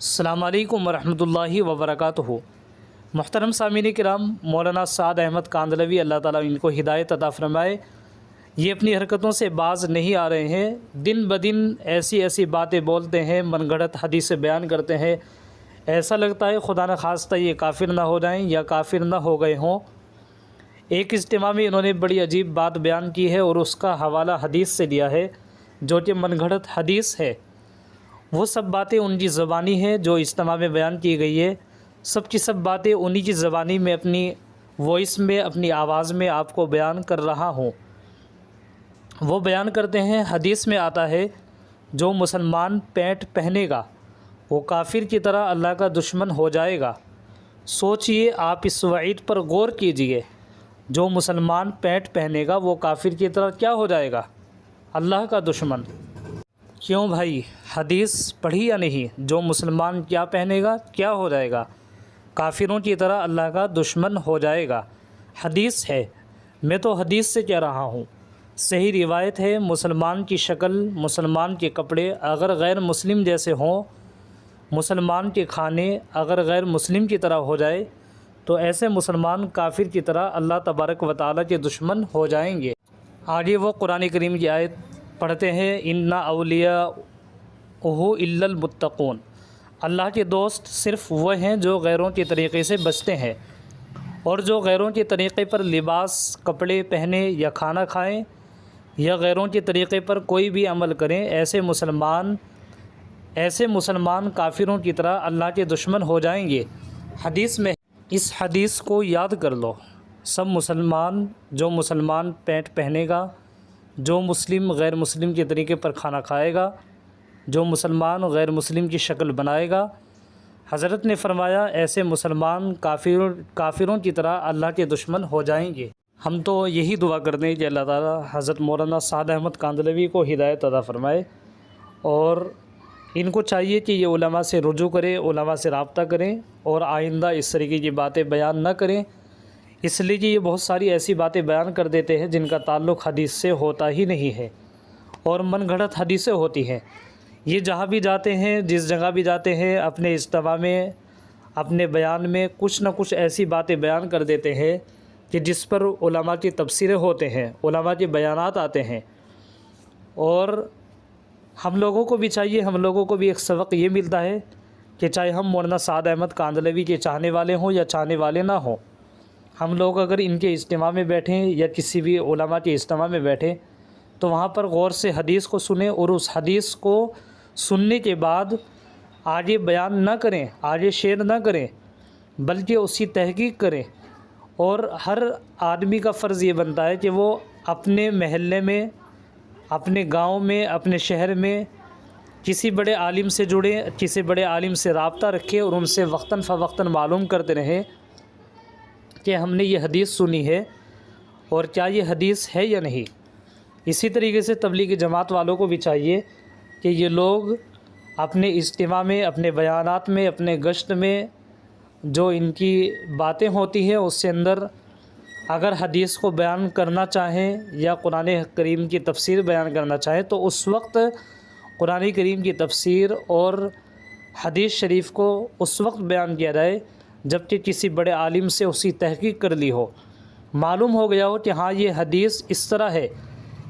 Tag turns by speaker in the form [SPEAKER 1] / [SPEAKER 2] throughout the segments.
[SPEAKER 1] السلام علیکم ورحمۃ اللہ وبرکاتہ۔ محترم سامعین کرام، مولانا سعد احمد کاندھلوی اللہ تعالیٰ ان کو ہدایت عطا فرمائے، یہ اپنی حرکتوں سے باز نہیں آ رہے ہیں۔ دن بدن ایسی باتیں بولتے ہیں، من گھڑت حدیث بیان کرتے ہیں، ایسا لگتا ہے خدا نخواستہ یہ کافر نہ ہو جائیں یا کافر نہ ہو گئے ہوں۔ ایک اجتماع میں انہوں نے بڑی عجیب بات بیان کی ہے اور اس کا حوالہ حدیث سے دیا ہے جو کہ من گھڑت حدیث ہے۔ وہ سب باتیں ان کی زبانی ہیں جو اجتماع میں بیان کی گئی ہے، سب کی سب باتیں انہی کی زبانی میں، اپنی وائس میں، اپنی آواز میں آپ کو بیان کر رہا ہوں۔ وہ بیان کرتے ہیں، حدیث میں آتا ہے جو مسلمان پینٹ پہنے گا وہ کافر کی طرح اللہ کا دشمن ہو جائے گا۔ سوچئے، آپ اس وعید پر غور کیجئے، جو مسلمان پینٹ پہنے گا وہ کافر کی طرح کیا ہو جائے گا؟ اللہ کا دشمن۔ کیوں بھائی، حدیث پڑھی یا نہیں؟ جو مسلمان کیا پہنے گا کیا ہو جائے گا؟ کافروں کی طرح اللہ کا دشمن ہو جائے گا۔ حدیث ہے، میں تو حدیث سے کہہ رہا ہوں، صحیح روایت ہے۔ مسلمان کی شکل، مسلمان کے کپڑے اگر غیر مسلم جیسے ہوں، مسلمان کے کھانے اگر غیر مسلم کی طرح ہو جائے تو ایسے مسلمان کافر کی طرح اللہ تبارک و تعالیٰ کے دشمن ہو جائیں گے۔ آگے وہ قرآن کریم کی آیت پڑھتے ہیں، اِنَّ أَوْلِيَاءَهُ إِلَّا الْمُتَّقُونَ۔ اللہ کے دوست صرف وہ ہیں جو غیروں کے طریقے سے بچتے ہیں، اور جو غیروں کے طریقے پر لباس، کپڑے پہنے یا کھانا کھائیں یا غیروں کے طریقے پر کوئی بھی عمل کریں، ایسے مسلمان کافروں کی طرح اللہ کے دشمن ہو جائیں گے۔ حدیث میں اس حدیث کو یاد کر لو، سب مسلمان، جو مسلمان پینٹ پہنے گا، جو مسلم غیر مسلم کے طریقے پر کھانا کھائے گا، جو مسلمان غیر مسلم کی شکل بنائے گا، حضرت نے فرمایا ایسے مسلمان کافروں کی طرح اللہ کے دشمن ہو جائیں گے۔ ہم تو یہی دعا کرتے ہیں کہ اللہ تعالیٰ حضرت مولانا سعد احمد کاندھلوی کو ہدایت عطا فرمائے، اور ان کو چاہیے کہ یہ علماء سے رجوع کریں، علماء سے رابطہ کریں اور آئندہ اس طریقے کی باتیں بیان نہ کریں، اس لیے کہ یہ بہت ساری ایسی باتیں بیان کر دیتے ہیں جن کا تعلق حدیث سے ہوتا ہی نہیں ہے اور من گھڑت حدیثیں ہوتی ہیں۔ یہ جہاں بھی جاتے ہیں، جس جگہ بھی جاتے ہیں، اپنے اجتماع میں، اپنے بیان میں کچھ نہ کچھ ایسی باتیں بیان کر دیتے ہیں کہ جس پر علماء کی تبصرے ہوتے ہیں، علماء کے بیانات آتے ہیں۔ اور ہم لوگوں کو بھی چاہیے، ہم لوگوں کو بھی ایک سبق یہ ملتا ہے کہ چاہے ہم مولانا سعد احمد کاندھلوی کے چاہنے والے ہوں یا چاہنے والے نہ ہوں، ہم لوگ اگر ان کے اجتماع میں بیٹھیں یا کسی بھی علماء کے اجتماع میں بیٹھیں تو وہاں پر غور سے حدیث کو سنیں، اور اس حدیث کو سننے کے بعد آگے بیان نہ کریں، آگے شیئر نہ کریں، بلکہ اس کی تحقیق کریں۔ اور ہر آدمی کا فرض یہ بنتا ہے کہ وہ اپنے محلے میں، اپنے گاؤں میں، اپنے شہر میں کسی بڑے عالم سے جڑیں، کسی بڑے عالم سے رابطہ رکھے اور ان سے وقتاً فوقتاً معلوم کرتے رہیں کہ ہم نے یہ حدیث سنی ہے اور کیا یہ حدیث ہے یا نہیں۔ اسی طریقے سے تبلیغی جماعت والوں کو بھی چاہیے کہ یہ لوگ اپنے اجتماع میں، اپنے بیانات میں، اپنے گشت میں جو ان کی باتیں ہوتی ہیں اس سے اندر اگر حدیث کو بیان کرنا چاہیں یا قرآن کریم کی تفسیر بیان کرنا چاہیں تو اس وقت قرآن کریم کی تفسیر اور حدیث شریف کو اس وقت بیان کیا جائے جب کہ کسی بڑے عالم سے اس کی تحقیق کر لی ہو، معلوم ہو گیا ہو کہ ہاں یہ حدیث اس طرح ہے،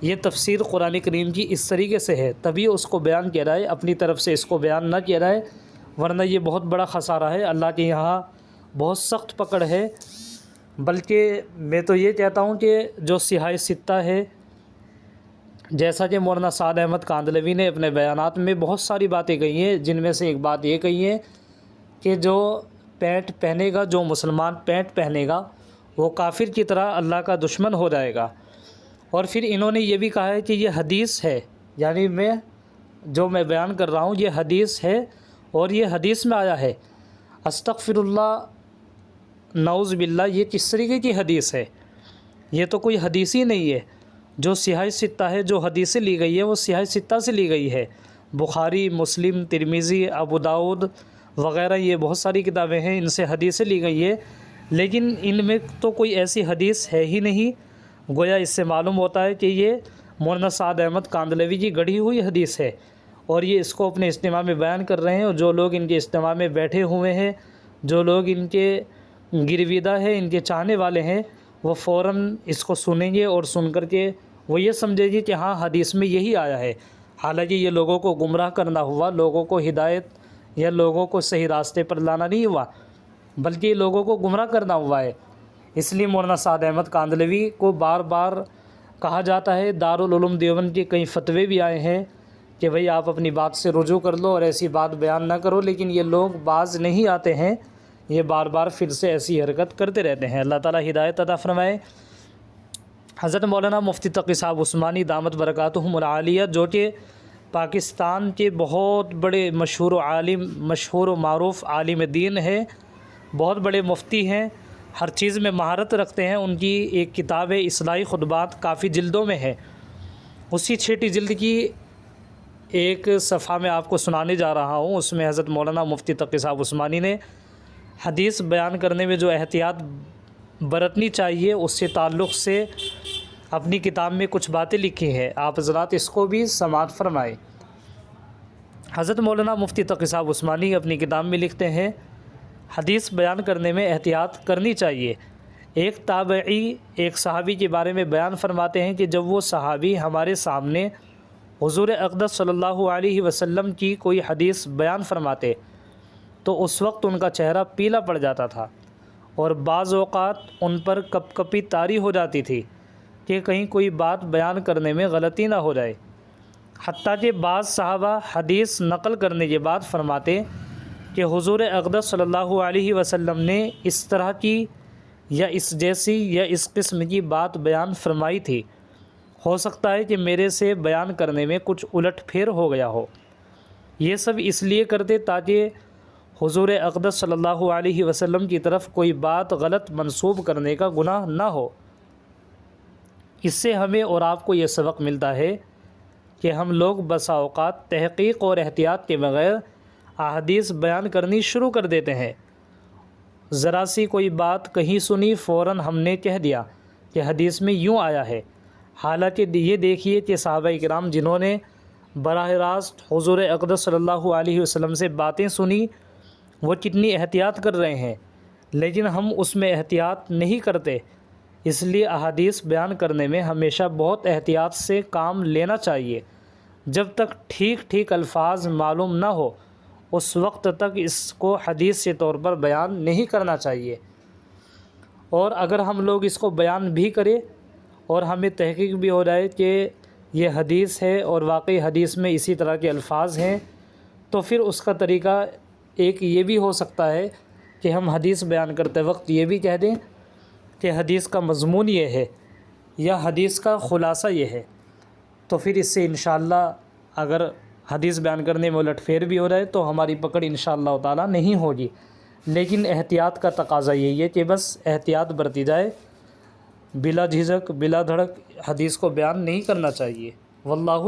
[SPEAKER 1] یہ تفسیر قرآن کریم کی اس طریقے سے ہے، تبھی اس کو بیان کیا جائے، اپنی طرف سے اس کو بیان نہ کیا جائے، ورنہ یہ بہت بڑا خسارہ ہے، اللہ کے یہاں بہت سخت پکڑ ہے۔ بلکہ میں تو یہ کہتا ہوں کہ جو صحاح ستہ ہے، جیسا کہ مولانا سعد احمد کاندھلوی نے اپنے بیانات میں بہت ساری باتیں کہی ہیں، جن میں سے ایک بات یہ کہی ہے کہ جو پینٹ پہنے گا، جو مسلمان پینٹ پہنے گا وہ کافر کی طرح اللہ کا دشمن ہو جائے گا۔ اور پھر انہوں نے یہ بھی کہا ہے کہ یہ حدیث ہے، یعنی جو میں بیان کر رہا ہوں یہ حدیث ہے، اور یہ حدیث میں آیا ہے۔ استغفر اللہ، نعوذ باللہ، یہ کس طریقے کی حدیث ہے؟ یہ تو کوئی حدیث ہی نہیں ہے۔ جو صحاح ستہ ہے، جو حدیثیں لی گئی ہے وہ صحاح ستہ سے لی گئی ہے، بخاری، مسلم، ترمذی، ابو داؤد وغیرہ، یہ بہت ساری کتابیں ہیں، ان سے حدیثیں لی گئی ہے، لیکن ان میں تو کوئی ایسی حدیث ہے ہی نہیں۔ گویا اس سے معلوم ہوتا ہے کہ یہ مولانا سعد احمد کاندھلوی کی گڑھی ہوئی حدیث ہے، اور یہ اس کو اپنے اجتماع میں بیان کر رہے ہیں، اور جو لوگ ان کے اجتماع میں بیٹھے ہوئے ہیں، جو لوگ ان کے گرویدہ ہیں، ان کے چاہنے والے ہیں، وہ فوراً اس کو سنیں گے اور سن کر کے وہ یہ سمجھے گی کہ ہاں حدیث میں یہی آیا ہے، حالانکہ یہ لوگوں کو گمراہ کرنا ہوا، لوگوں کو ہدایت یا لوگوں کو صحیح راستے پر لانا نہیں ہوا، بلکہ یہ لوگوں کو گمراہ کرنا ہوا ہے۔ اس لیے مولانا سعد احمد کاندھلوی کو بار بار کہا جاتا ہے، دارالعلوم دیوبند کے کئی فتوے بھی آئے ہیں کہ بھئی آپ اپنی بات سے رجوع کر لو اور ایسی بات بیان نہ کرو، لیکن یہ لوگ باز نہیں آتے ہیں، یہ بار بار پھر سے ایسی حرکت کرتے رہتے ہیں۔ اللہ تعالیٰ ہدایت عطا فرمائے۔ حضرت مولانا مفتی تقی صاحب عثمانی دامت برکاتہم العالیہ، جو کہ پاکستان کے بہت بڑے مشہور و معروف عالم دین ہے، بہت بڑے مفتی ہیں، ہر چیز میں مہارت رکھتے ہیں، ان کی ایک کتاب ہے اصلاحی خطبات، کافی جلدوں میں ہے، اسی چھٹی جلد کی ایک صفحہ میں آپ کو سنانے جا رہا ہوں۔ اس میں حضرت مولانا مفتی تقی صاحب عثمانی نے حدیث بیان کرنے میں جو احتیاط برتنی چاہیے اس سے تعلق سے اپنی کتاب میں کچھ باتیں لکھی ہیں، آپ حضرات اس کو بھی سماعت فرمائیں۔ حضرت مولانا مفتی تقی صاحب عثمانی اپنی کتاب میں لکھتے ہیں، حدیث بیان کرنے میں احتیاط کرنی چاہیے۔ ایک تابعی ایک صحابی کے بارے میں بیان فرماتے ہیں کہ جب وہ صحابی ہمارے سامنے حضور اقدس صلی اللہ علیہ وسلم کی کوئی حدیث بیان فرماتے تو اس وقت ان کا چہرہ پیلا پڑ جاتا تھا، اور بعض اوقات ان پر کپ کپی طاری ہو جاتی تھی کہ کہیں کوئی بات بیان کرنے میں غلطی نہ ہو جائے۔ حتیٰ کہ بعض صحابہ حدیث نقل کرنے کے بعد فرماتے کہ حضور اقدس صلی اللہ علیہ وسلم نے اس طرح کی یا اس جیسی یا اس قسم کی بات بیان فرمائی تھی، ہو سکتا ہے کہ میرے سے بیان کرنے میں کچھ الٹ پھیر ہو گیا ہو۔ یہ سب اس لیے کرتے تاکہ حضور اقدس صلی اللہ علیہ وسلم کی طرف کوئی بات غلط منسوب کرنے کا گناہ نہ ہو۔ اس سے ہمیں اور آپ کو یہ سبق ملتا ہے کہ ہم لوگ بسا اوقات تحقیق اور احتیاط کے بغیر احادیث بیان کرنی شروع کر دیتے ہیں۔ ذرا سی کوئی بات کہیں سنی، فوراً ہم نے کہہ دیا کہ حدیث میں یوں آیا ہے، حالانکہ یہ دیکھیے کہ صحابہ کرام جنہوں نے براہ راست حضور اقدس صلی اللہ علیہ وسلم سے باتیں سنی وہ کتنی احتیاط کر رہے ہیں، لیکن ہم اس میں احتیاط نہیں کرتے۔ اس لیے احادیث بیان کرنے میں ہمیشہ بہت احتیاط سے کام لینا چاہیے۔ جب تک ٹھیک الفاظ معلوم نہ ہو اس وقت تک اس کو حدیث کے طور پر بیان نہیں کرنا چاہیے، اور اگر ہم لوگ اس کو بیان بھی کریں اور ہمیں تحقیق بھی ہو جائے کہ یہ حدیث ہے اور واقعی حدیث میں اسی طرح کے الفاظ ہیں، تو پھر اس کا طریقہ ایک یہ بھی ہو سکتا ہے کہ ہم حدیث بیان کرتے وقت یہ بھی کہہ دیں کہ حدیث کا مضمون یہ ہے یا حدیث کا خلاصہ یہ ہے، تو پھر اس سے انشاءاللہ اگر حدیث بیان کرنے میں الٹ پھیر بھی ہو رہا ہے تو ہماری پکڑ انشاءاللہ تعالی نہیں ہوگی۔ لیکن احتیاط کا تقاضا یہی ہے کہ بس احتیاط برتی جائے، بلا جھجک بلا دھڑک حدیث کو بیان نہیں کرنا چاہیے۔ واللہ